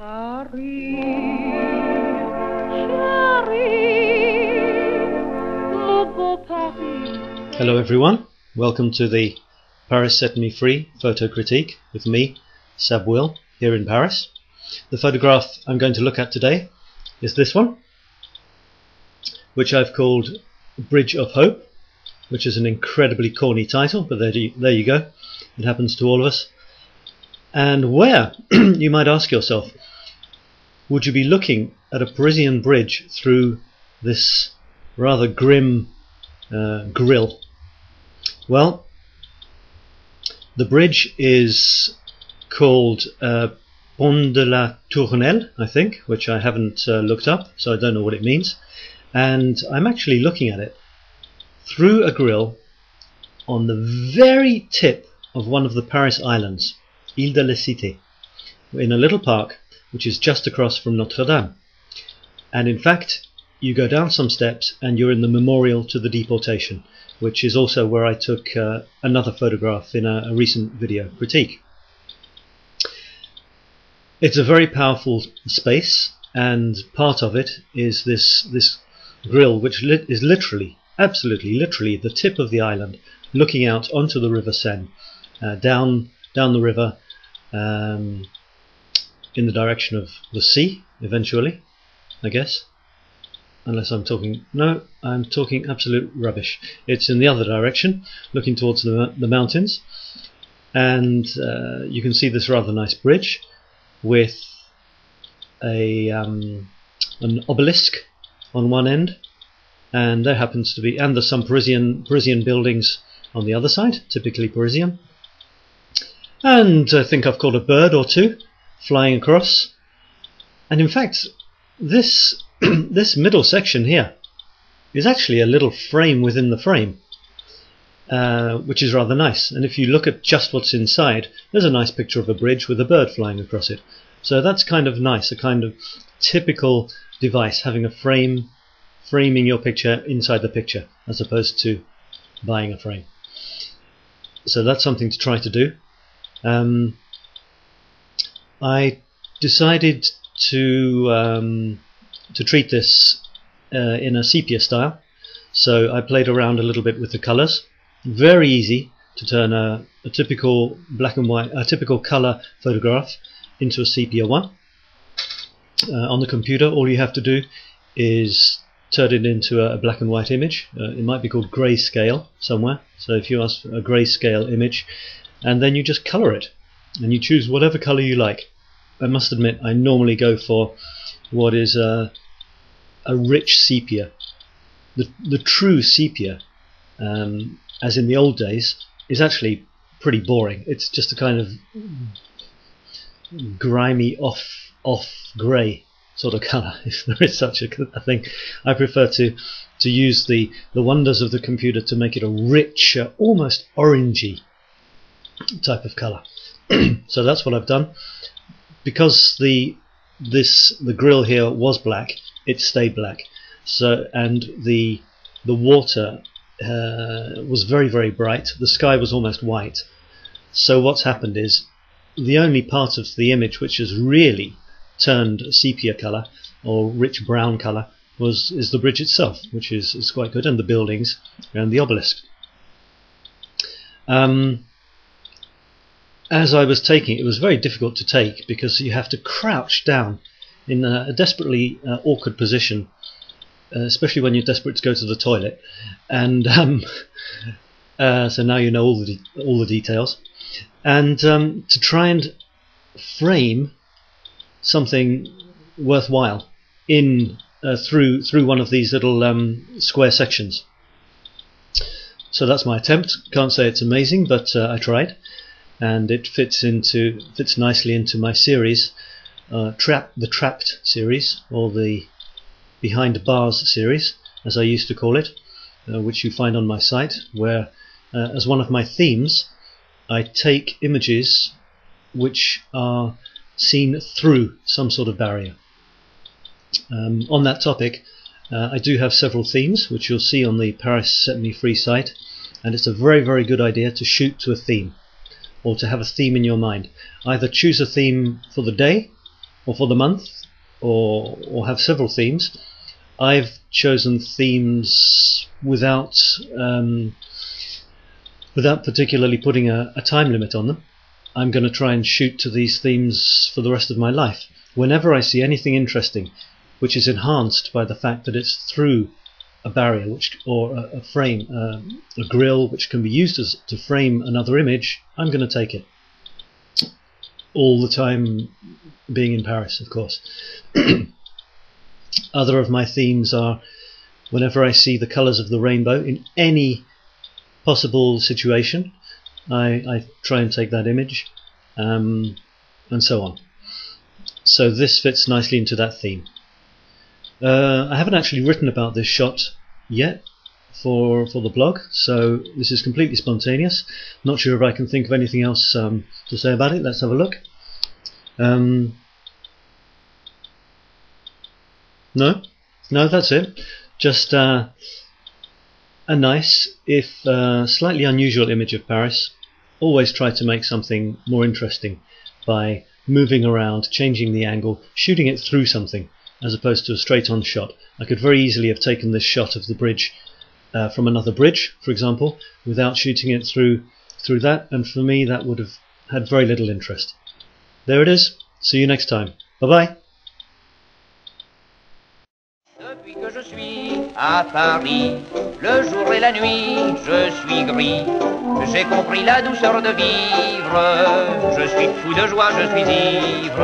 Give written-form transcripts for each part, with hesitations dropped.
Hello everyone, welcome to the Paris Set Me Free photo critique with me, Sab Will, here in Paris. The photograph I'm going to look at today is this one, which I've called Bridge of Hope, which is an incredibly corny title, but there you go, it happens to all of us. And where, you might ask yourself, would you be looking at a Parisian bridge through this rather grim grill? Well, the bridge is called Pont de la Tournelle, I think, which I haven't looked up, so I don't know what it means. And I'm actually looking at it through a grill on the very tip of one of the Paris islands, Ile de la Cité, in a little park which is just across from Notre Dame. And in fact, you go down some steps and you're in the memorial to the deportation, which is also where I took another photograph in a recent video critique. It's a very powerful space, and part of it is this grill, which is literally, absolutely literally, the tip of the island, looking out onto the River Seine, down the river, in the direction of the sea, eventually, I guess. Unless I'm talking... no, I'm talking absolute rubbish. It's in the other direction, looking towards the mountains. And you can see this rather nice bridge with an obelisk on one end. And there happens to be... and there's some Parisian buildings on the other side, typically Parisian. And I think I've caught a bird or two flying across. And in fact, this middle section here is actually a little frame within the frame, which is rather nice. And if you look at just what's inside, there's a nice picture of a bridge with a bird flying across it. So that's kind of nice, a kind of typical device, having a frame, framing your picture inside the picture, as opposed to buying a frame. So that's something to try to do. I decided to treat this in a sepia style, so I played around a little bit with the colors. Very easy to turn a typical black and white, a typical color photograph into a sepia one. On the computer, all you have to do is turn it into a black and white image. It might be called grayscale somewhere, so if you ask for a grayscale image, and then you just color it, and you choose whatever color you like. I must admit, I normally go for what is a rich sepia. The true sepia, as in the old days, is actually pretty boring. It's just a kind of grimy off grey sort of colour, if there is such a thing. I prefer to use the wonders of the computer to make it a richer, almost orangey type of colour. So that's what I've done. Because the grill here was black, it stayed black. So, and the water was very, very bright. The sky was almost white. So what's happened is the only part of the image which has really turned sepia colour or rich brown colour is the bridge itself, which is quite good, and the buildings and the obelisk. As I was taking it was very difficult to take because you have to crouch down in a desperately awkward position, especially when you're desperate to go to the toilet. And so now you know all the details. And to try and frame something worthwhile in through one of these little square sections. So that's my attempt. Can't say it's amazing, but I tried. And it fits nicely into my series, the Trapped series, or the Behind Bars series, as I used to call it, which you find on my site, where, as one of my themes, I take images which are seen through some sort of barrier. On that topic, I do have several themes, which you'll see on the Paris Set Me Free site, and it's a very, very good idea to shoot to a theme, or to have a theme in your mind. Either choose a theme for the day, or for the month, or have several themes. I've chosen themes without particularly putting a time limit on them. I'm going to try and shoot to these themes for the rest of my life. Whenever I see anything interesting which is enhanced by the fact that it's through a barrier or a frame, a grill which can be used to frame another image, I'm going to take it. All the time being in Paris, of course. Other of my themes are whenever I see the colours of the rainbow in any possible situation, I try and take that image, and so on. So this fits nicely into that theme. I haven't actually written about this shot yet for the blog, so this is completely spontaneous. Not sure if I can think of anything else to say about it. Let's have a look. No, that's it. Just a nice, if slightly unusual image of Paris. Always try to make something more interesting by moving around, changing the angle, shooting it through something as opposed to a straight-on shot. I could very easily have taken this shot of the bridge from another bridge, for example, without shooting it through that, and for me that would have had very little interest. There it is. See you next time. Bye-bye. Depuis que je suis à Paris, le jour et la nuit, je suis gris. J'ai compris la douceur de vivre. Je suis fou de joie, je suis ivre.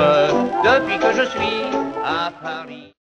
Depuis que je suis à Paris.